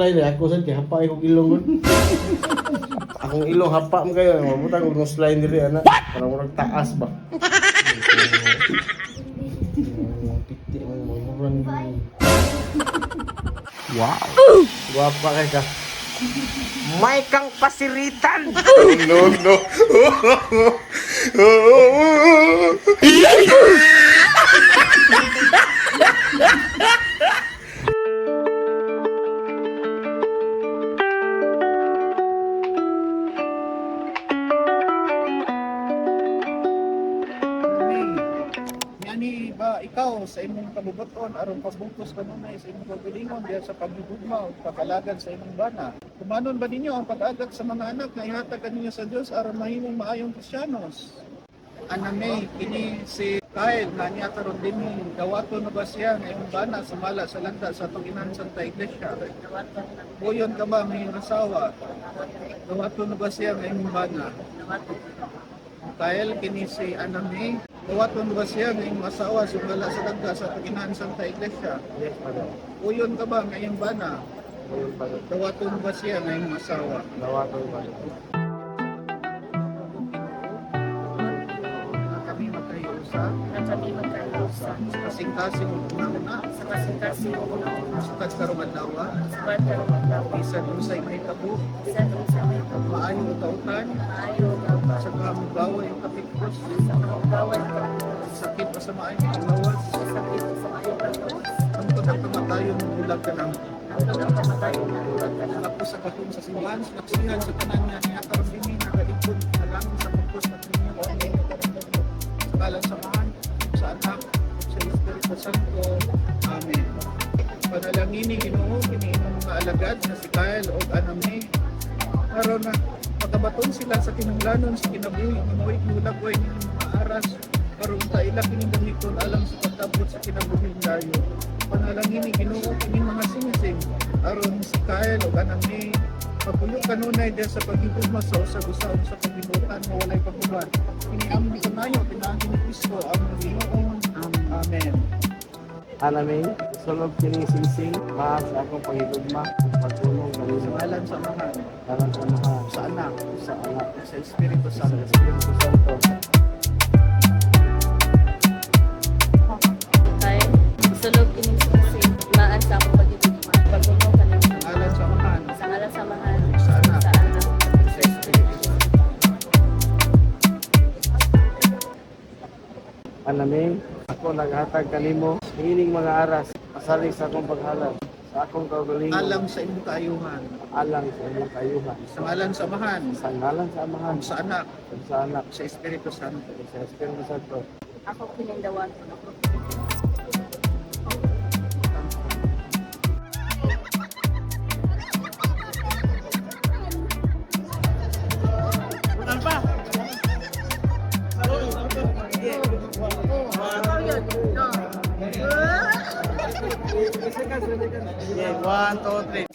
slide ako sad kay hapa ko ilong gud. Akong ilong hapa mo kayo, mabutang og slide diri ana. Para murag taas ba. Piti mo murang. Wow. Guwapa kay ka. May kang pasiritan. No, no. Yani ba ikaw sa imong kabubuton aron pagbutos kanunay sa imong pagbilingon diya sa paghigugma ug pag-alagad sa imong bana. Kumanon ba ninyo ang pag-agad sa mga anak nga ihatag kaninyo sa Dios aron mahimong maayong Kristiyanos? Aname kini si Kyle nga niya karon dinhi dawaton na ba siya nga imong bana sumala sa landa sa Tuginan Santa Iglesia? Buyon ka ba may asawa? Dawaton na ba siya nga imong bana? Kyle kini si Aname dawaton ba siya nga imong asawa sumala sa landa sa Tuginan Santa Iglesia? Yes, padre. Buyon ka ba nga imong bana? Ayun padre. Dawaton ba siya nga imong asawa? Dawaton padre. Kami magkayusa kami magkaiusa kasing-kasing una sa kasing-kasing una-una sukat karong adlaw sa karong adlaw bisan unsay mahitabo sa sa may maayo kautan maayo sa kamugaway ang kapikos sa kaugaway sakit pa sa maayong panglawas sa sakit sa maayo paglawas ang pagkamatayon ng bulag ka lang ang pagkakamatay ng bulag ka na tapos sa katong sa simbahan naksihan sa tanan nga niya karon dinhi nagalipod nalaman sa pagkos at ninyo sa kalang samahan sa anak sa Espiritu Santo. Amen. Panalangini Ginoo kini imong mga alagad na si Kyle ug Aname aron na pagkabaton sila sa kinahanglanon sa kinabuhi nga mawig nulagway ng mga aras aron ta ila kining gamiton alang sa pagtabot sa kinabuhi dayo. Panalangini Ginoo kini mga sinisig aron si Kyle ug Aname pagpuyo kanunay diya sa paghigugma sa usag-usab sa paglibutan nga walay pagkuban. Kini among kanayo pinaagi ni Kristo among Ginoo. Amen. Aname, sulog kini sising, mahal sa akong pangigugma, pagtulong Sa kanina. ngalan sa Ama, Karon sa mahal, sa Anak, sa anak, sa Espiritu sa Santo. Espiritu Santo. kay sulog kining sing maan sa akong pagigugma pagbuno kanang Sa ngalan sa Ama, sa ngalan sa mahal sa Anak, sa anak sa Espiritu Santo. Aname, ako naghatag kanimo, hining mga aras, pasali sa akong paghalad, sa akong kaugalingon, Alam sa imong kaayuhan. alang sa inyong kayuhan. Sa ngalan sa Amahan, Sa ngalan sa amahan, sa Anak, sa anak, sa Espiritu Santo. sa Espiritu Santo. ako kinindawan Yeah, 1, 2, 3.